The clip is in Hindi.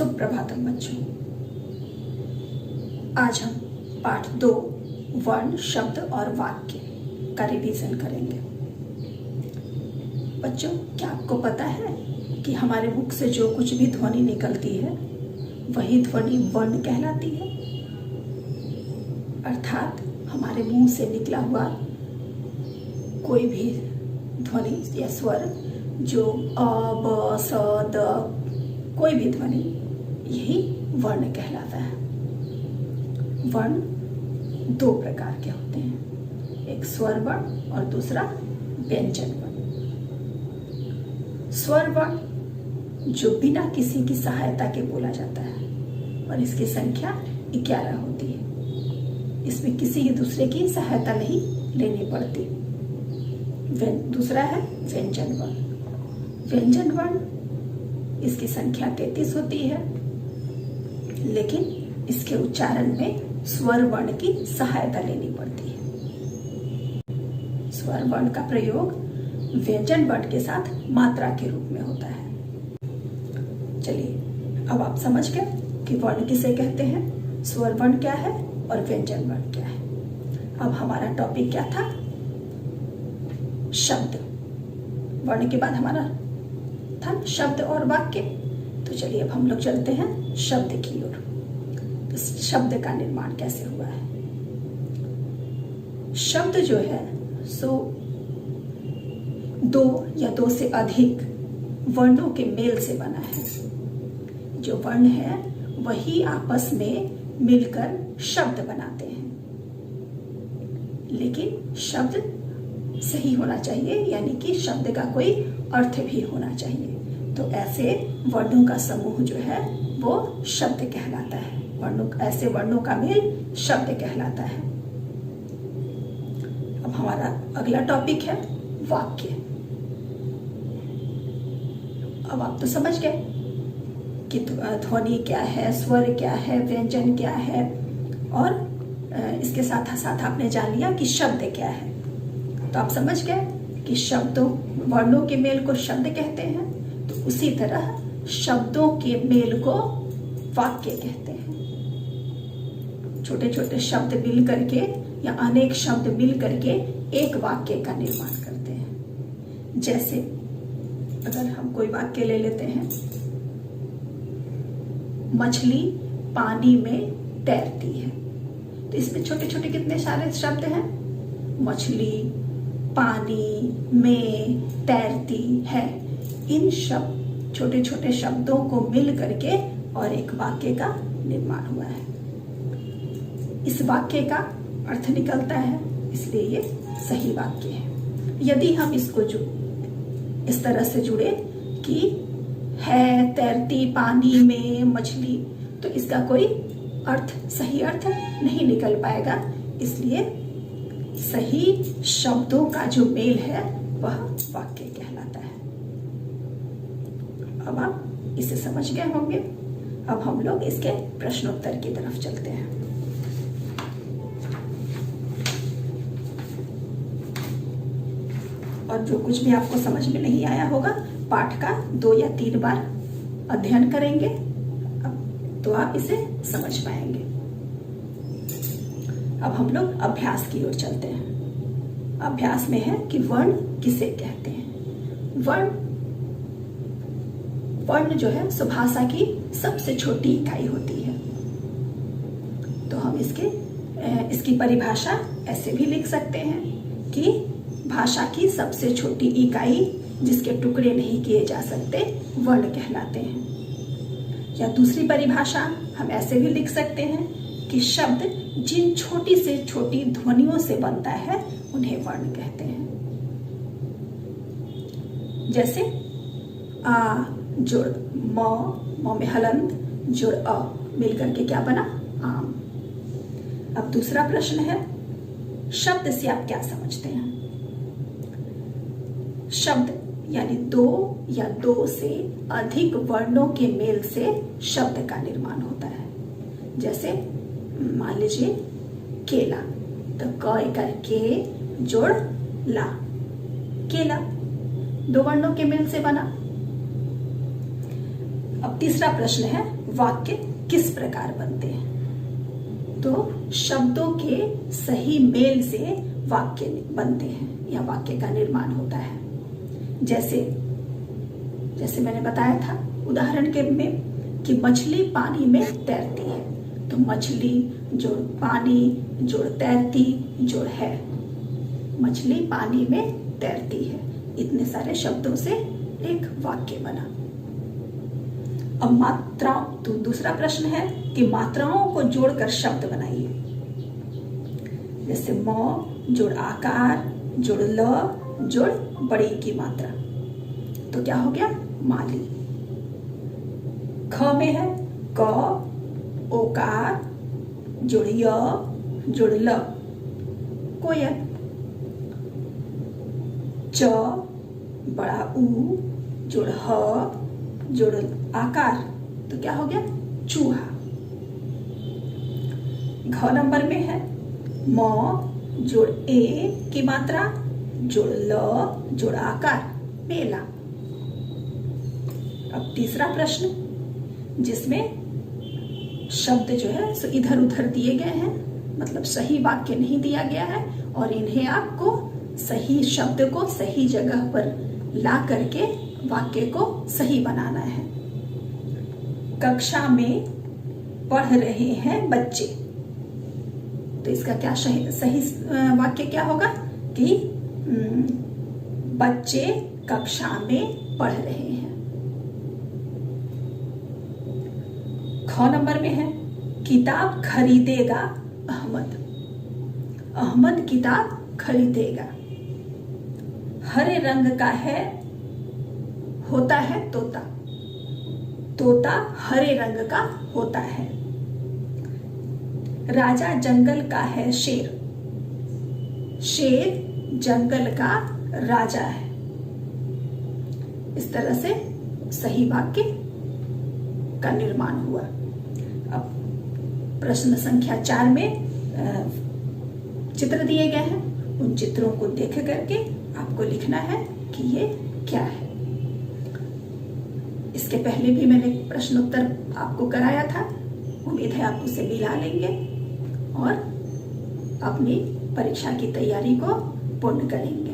सुप्रभातम बच्चों। आज हम पाठ 2 वर्ण, शब्द और वाक्य का रिवीजन करेंगे। बच्चों, क्या आपको पता है कि हमारे मुख से जो कुछ भी ध्वनि निकलती है वही ध्वनि वर्ण कहलाती है। अर्थात हमारे मुंह से निकला हुआ कोई भी ध्वनि या स्वर जो अ, ब, स, द, कोई भी ध्वनि यही वर्ण कहलाता है। वर्ण 2 प्रकार के होते हैं, एक स्वर वर्ण और दूसरा व्यंजन वर्ण। स्वर वर्ण जो बिना किसी की सहायता के बोला जाता है और इसकी संख्या 11 होती है। इसमें किसी दूसरे की सहायता नहीं लेनी पड़ती। दूसरा है व्यंजन वर्ण। व्यंजन वर्ण इसकी संख्या 33 होती है, लेकिन इसके उच्चारण में स्वर वर्ण की सहायता लेनी पड़ती है। स्वर वर्ण का प्रयोग व्यंजन वर्ण के साथ मात्रा के रूप में होता है। चलिए, अब आप समझ गए कि वर्ण किसे कहते हैं, स्वर वर्ण क्या है और व्यंजन वर्ण क्या है। अब हमारा टॉपिक क्या था? शब्द। वर्ण के बाद हमारा था शब्द और वाक्य। तो चलिए अब हम लोग चलते हैं शब्द की ओर। इस शब्द का निर्माण कैसे हुआ है? शब्द जो है सो 2 या 2 से अधिक वर्णों के मेल से बना है। जो वर्ण है वही आपस में मिलकर शब्द बनाते हैं, लेकिन शब्द सही होना चाहिए, यानी कि शब्द का कोई अर्थ भी होना चाहिए। तो ऐसे वर्णों का समूह जो है वो शब्द कहलाता है। ऐसे वर्णों का मेल शब्द कहलाता है। अब हमारा अगला टॉपिक है वाक्य। अब आप तो समझ गए कि ध्वनि क्या है, स्वर क्या है, व्यंजन क्या है, और इसके साथ साथ आपने जान लिया कि शब्द क्या है। तो आप समझ गए कि शब्दों वर्णों के मेल को शब्द कहते हैं, तो उसी तरह शब्दों के मेल को वाक्य कहते हैं। छोटे छोटे शब्द मिल करके या अनेक शब्द मिल करके एक वाक्य का निर्माण करते हैं। जैसे अगर हम कोई वाक्य ले लेते हैं, मछली पानी में तैरती है, तो इसमें छोटे छोटे कितने सारे शब्द हैं? मछली पानी में तैरती है। इन छोटे छोटे शब्दों को मिल करके और एक वाक्य का निर्माण हुआ है। इस वाक्य का अर्थ निकलता है, इसलिए ये सही वाक्य है। यदि हम इसको इस तरह से जुड़े कि है तैरती पानी में मछली, तो इसका कोई सही अर्थ नहीं निकल पाएगा। इसलिए सही शब्दों का जो मेल है वह वाक्य कहलाता है। अब आप इसे समझ गए होंगे। अब हम लोग इसके प्रश्नोत्तर की तरफ चलते हैं। और जो कुछ भी आपको समझ में नहीं आया होगा, पाठ का 2 या 3 बार अध्ययन करेंगे तो आप इसे समझ पाएंगे। अब हम लोग अभ्यास की ओर चलते हैं। अभ्यास में है कि वर्ण किसे कहते हैं। वर्ण जो है सुभाषा की सबसे छोटी इकाई होती है। तो हम इसकी परिभाषा ऐसे भी लिख सकते हैं कि भाषा की सबसे छोटी इकाई जिसके टुकड़े नहीं किए जा सकते वर्ण कहलाते हैं। या दूसरी परिभाषा हम ऐसे भी लिख सकते हैं कि शब्द जिन छोटी से छोटी ध्वनियों से बनता है उन्हें वर्ण कहते हैं। जैसे आ जुड़ म में हलंत जुड़ अ मिलकर के क्या बना? आम। अब दूसरा प्रश्न है, शब्द से आप क्या समझते हैं? शब्द यानी 2 या 2 से अधिक वर्णों के मेल से शब्द का निर्माण होता है। जैसे मान लीजिए केला, तो क कर के जोड़ ला, केला 2 वर्णों के मेल से बना। अब तीसरा प्रश्न है, वाक्य किस प्रकार बनते हैं? तो शब्दों के सही मेल से वाक्य बनते हैं या वाक्य का निर्माण होता है। जैसे मैंने बताया था उदाहरण के में कि मछली पानी में तैरती है, तो मछली जोड़ पानी जोड़ तैरती जोड़ है, मछली पानी में तैरती है। इतने सारे शब्दों से एक वाक्य बना। अब मात्राओं, तो दूसरा प्रश्न है कि मात्राओं को जोड़कर शब्द बनाइए। जैसे म जोड़ आकार जोड़ ल जोड़ बड़ी की मात्रा, तो क्या हो गया? माली। ख में है क ओकार जोड़ य जोड़ ल, कोयल। च बड़ा ऊ जोड़ ह जोड़ आकार, तो क्या हो गया? चूहा। घ नंबर में है म जोड़ ए की मात्रा जोड़ ल जोड़ आकार, मेला। अब तीसरा प्रश्न, जिसमें शब्द जो है सो इधर उधर दिए गए हैं, मतलब सही वाक्य नहीं दिया गया है और इन्हें आपको सही शब्द को सही जगह पर ला करके वाक्य को सही बनाना है। कक्षा में पढ़ रहे हैं बच्चे, तो इसका क्या सही वाक्य क्या होगा कि बच्चे कक्षा में पढ़ रहे हैं। ख नंबर में है किताब खरीदेगा अहमद, अहमद किताब खरीदेगा। हरे रंग का है होता है तोता, तोता हरे रंग का होता है। राजा जंगल का है शेर, शेर जंगल का राजा है। इस तरह से सही वाक्य का निर्माण हुआ। अब प्रश्न संख्या 4 में चित्र दिए गए हैं, उन चित्रों को देख करके आपको लिखना है कि ये क्या है। इसके पहले भी मैंने प्रश्नोत्तर आपको कराया था, उम्मीद है आप उसे मिला लेंगे और अपनी परीक्षा की तैयारी को पूर्ण करेंगे।